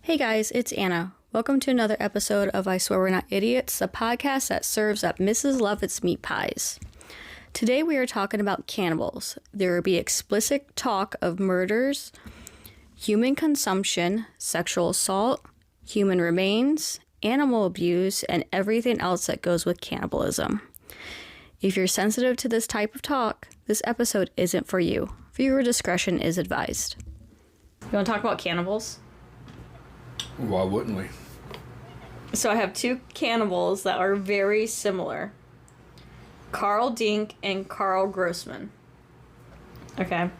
Hey guys, it's Anna. Welcome to another episode of I Swear We're Not Idiots, a podcast that serves up Mrs. Lovett's meat pies. Today we are talking about cannibals. There will be explicit talk of murders, human consumption, sexual assault, human remains, animal abuse, and everything else that goes with cannibalism. If you're sensitive to this type of talk, this episode isn't for you. Viewer discretion is advised. You want to talk about cannibals? Why wouldn't we? So I have two cannibals that are very similar. Karl Denke and Karl Grossman. Okay.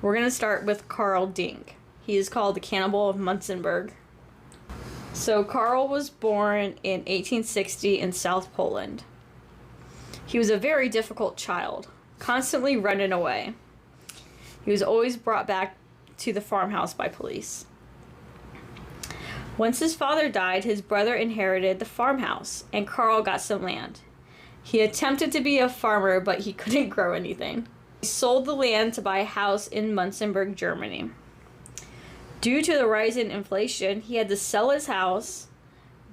We're going to start with Karl Denke. He is called the Cannibal of Munzenberg. So Karl was born in 1860 in South Poland. He was a very difficult child, constantly running away. He was always brought back to the farmhouse by police. Once his father died, his brother inherited the farmhouse, and Karl got some land. He attempted to be a farmer, but he couldn't grow anything. He sold the land to buy a house in Munzenberg, Germany. Due to the rise in inflation, he had to sell his house,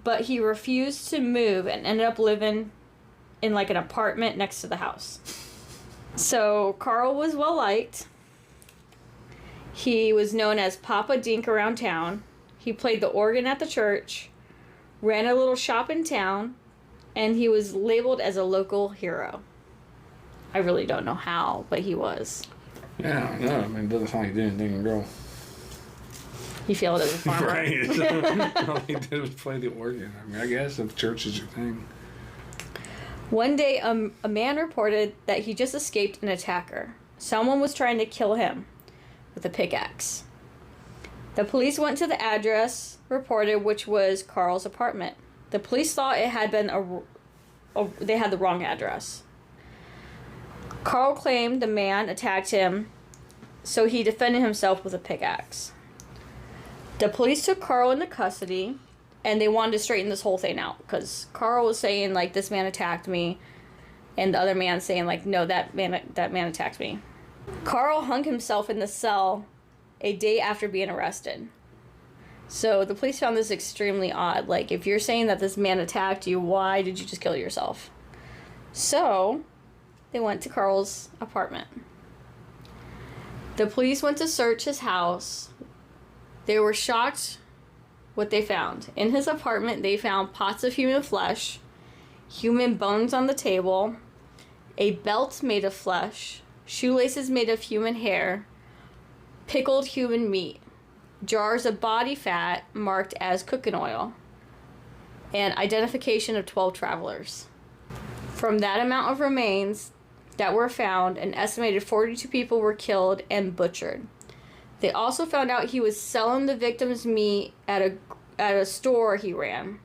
but he refused to move and ended up living in like an apartment next to the house. So Karl was well liked. He was known as Papa Denke around town. He played the organ at the church, ran a little shop in town, and he was labeled as a local hero. I really don't know how, but he was. Yeah, no, I mean, it doesn't sound like he did anything wrong. He failed as a farmer. Right. All he did was play the organ. I mean, I guess if church is your thing. One day, a man reported that he just escaped an attacker. Someone was trying to kill him with a pickaxe. The police went to the address reported, which was Karl's apartment. The police thought it had been they had the wrong address. Karl claimed the man attacked him, so he defended himself with a pickaxe. The police took Karl into custody, and they wanted to straighten this whole thing out, because Karl was saying, like, this man attacked me, and the other man saying, like, no, that man attacked me. Karl hung himself in the cell a day after being arrested. So the police found this extremely odd. Like, if you're saying that this man attacked you, why did you just kill yourself? So they went to Karl's apartment. The police went to search his house. They were shocked what they found. In his apartment, they found pots of human flesh, human bones on the table, a belt made of flesh, shoelaces made of human hair, pickled human meat, jars of body fat marked as cooking oil, and identification of 12 travelers. From that amount of remains that were found, an estimated 42 people were killed and butchered. They also found out he was selling the victim's meat at a store he ran.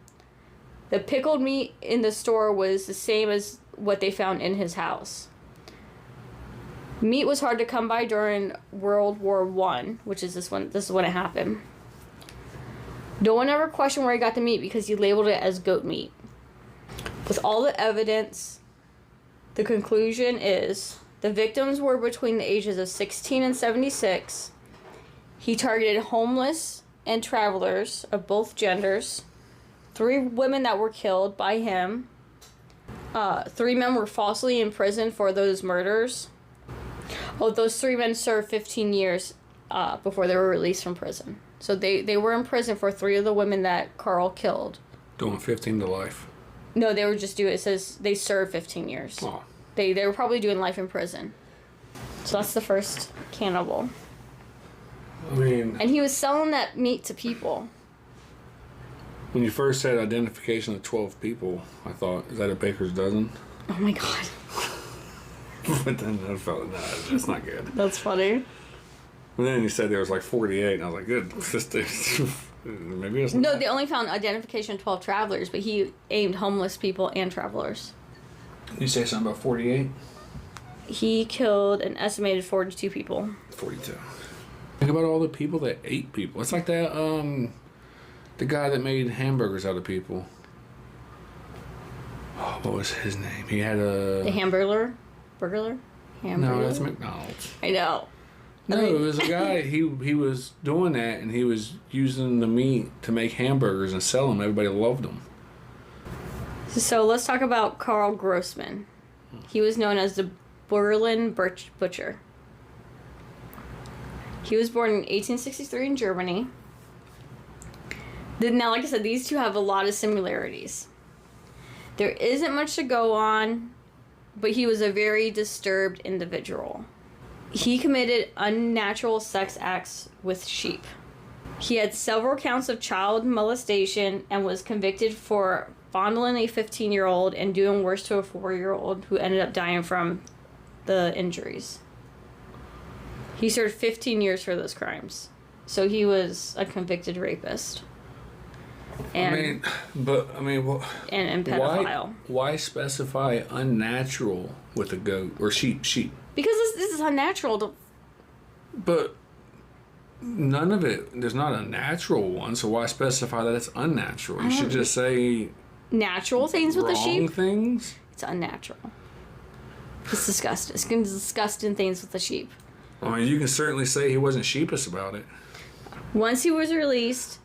The pickled meat in the store was the same as what they found in his house. Meat was hard to come by during World War I, which is this is when it happened. No one ever questioned where he got the meat because he labeled it as goat meat. With all the evidence, the conclusion is the victims were between the ages of 16 and 76. He targeted homeless and travelers of both genders. 3 women that were killed by him. 3 men were falsely imprisoned for those murders. Oh, those 3 men served 15 years before they were released from prison. So they were in prison for 3 of the women that Karl killed. Doing 15 to life. No, they were just it says they served 15 years. Oh. They were probably doing life in prison. So that's the first cannibal. I mean... And he was selling that meat to people. When you first said identification of 12 people, I thought, is that a baker's dozen? Oh my god. But then I felt, nah, that's not good. That's funny. And then you said there was like 48, and I was like, good. Maybe it's not. No, they only found identification of 12 travelers, but he aimed homeless people and travelers. You say something about 48? He killed an estimated 42 people. 42. Think about all the people that ate people. It's like that, the guy that made hamburgers out of people. Oh, what was his name? He had a... The Hamburglar? Burglar? Hamburger? No, that's McDonald's. I know. No, it was a guy. He was doing that, and he was using the meat to make hamburgers and sell them. Everybody loved them. So let's talk about Karl Grossman. He was known as the Berlin Butcher. He was born in 1863 in Germany. Now, like I said, these two have a lot of similarities. There isn't much to go on, but he was a very disturbed individual. He committed unnatural sex acts with sheep. He had several counts of child molestation and was convicted for fondling a 15-year-old and doing worse to a 4-year-old who ended up dying from the injuries. He served 15 years for those crimes. So he was a convicted rapist. And, and pedophile. Why specify unnatural with a goat or sheep? Because this is unnatural. But none of it, there's not a natural one, so why specify that it's unnatural? You should just say natural things with the sheep. Wrong things? It's unnatural. It's disgusting. It's disgusting things with the sheep. I mean, you can certainly say he wasn't sheepish about it. Once he was released,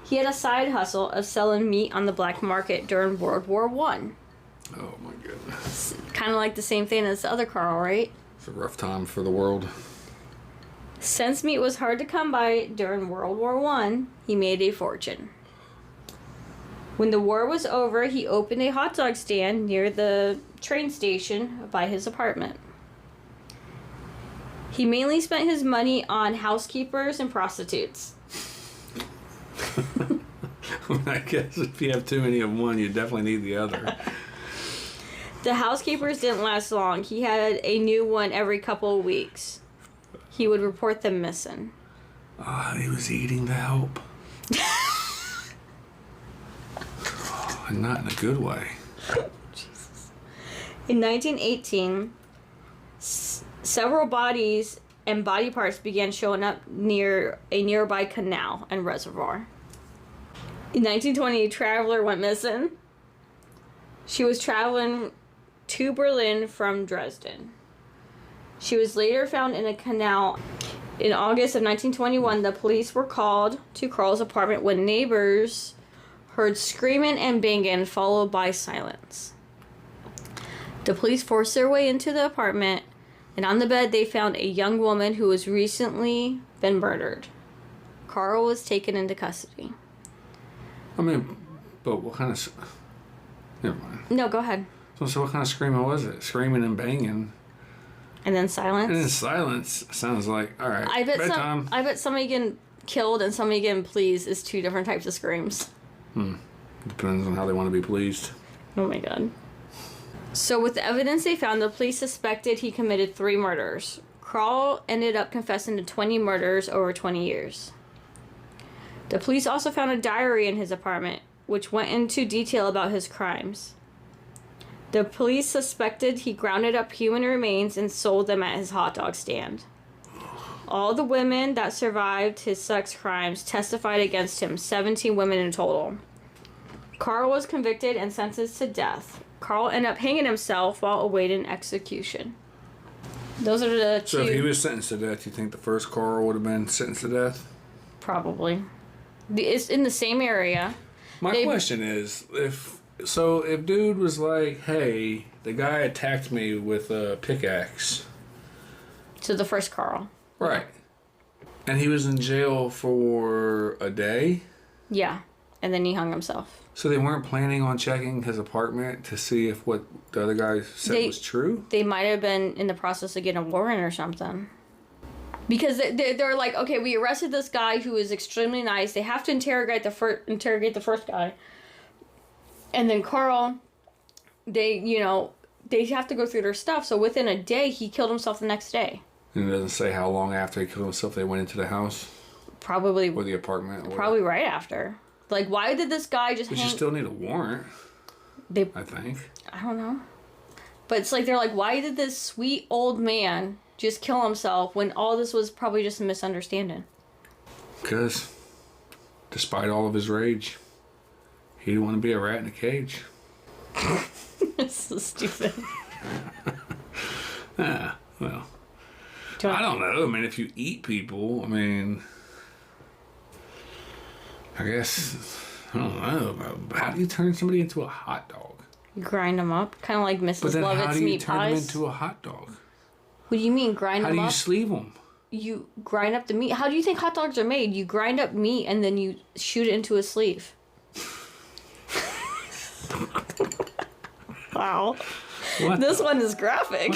he had a side hustle of selling meat on the black market during World War I. Oh my goodness. Kind of like the same thing as the other Karl, right? It's a rough time for the world. Since meat was hard to come by during World War I, he made a fortune. When the war was over, he opened a hot dog stand near the train station by his apartment. He mainly spent his money on housekeepers and prostitutes. I guess if you have too many of one, you definitely need the other. The housekeepers didn't last long. He had a new one every couple of weeks. He would report them missing. He was eating the help. And not in a good way. Jesus. In 1918, several bodies and body parts began showing up near a nearby canal and reservoir. In 1920, a traveler went missing. She was traveling to Berlin from Dresden. She was later found in a canal. In August of 1921, the police were called to Karl's apartment when neighbors heard screaming and banging followed by silence. The police forced their way into the apartment, and on the bed they found a young woman who was recently been murdered. Karl was taken into custody. I mean, but what kind of... Never mind. No, go ahead. So what kind of screaming was it? Screaming and banging. And then silence? And then silence sounds like, all right, I bet somebody getting killed and somebody getting pleased is two different types of screams. Depends on how they want to be pleased. Oh my god. So with the evidence they found, the police suspected he committed 3 murders. Karl ended up confessing to 20 murders over 20 years. The police also found a diary in his apartment, which went into detail about his crimes. The police suspected he grounded up human remains and sold them at his hot dog stand. All the women that survived his sex crimes testified against him, 17 women in total. Karl was convicted and sentenced to death. Karl ended up hanging himself while awaiting execution. Those are the two. So if he was sentenced to death, you think the first Karl would have been sentenced to death? Probably. It's in the same area. My question is, if dude was like, hey, the guy attacked me with a pickaxe. So the first Karl. Right. And he was in jail for a day? Yeah. And then he hung himself. So they weren't planning on checking his apartment to see if what the other guy said was true? They might have been in the process of getting a warrant or something. Because they're like, okay, we arrested this guy who is extremely nice. They have to interrogate the first guy. And then Karl, they have to go through their stuff. So within a day, he killed himself the next day. And it doesn't say how long after he killed himself they went into the house? Probably. Or the apartment? Probably right after. Like, why did this guy just But you still need a warrant, I think. I don't know. But it's like, they're like, why did this sweet old man just kill himself when all this was probably just a misunderstanding? Because, despite all of his rage, he didn't want to be a rat in a cage. It's so stupid. Well. I don't know. I mean, if you eat people, I mean, I guess, I don't know. How do you turn somebody into a hot dog? You grind them up, kind of like Mrs. But then Lovett's how do you meat turn pies. them into a hot dog? What do you mean grind How them do up? you sleeve them? You grind up the meat. How do you think hot dogs are made? You grind up meat and then you shoot it into a sleeve. Wow. What This one is graphic.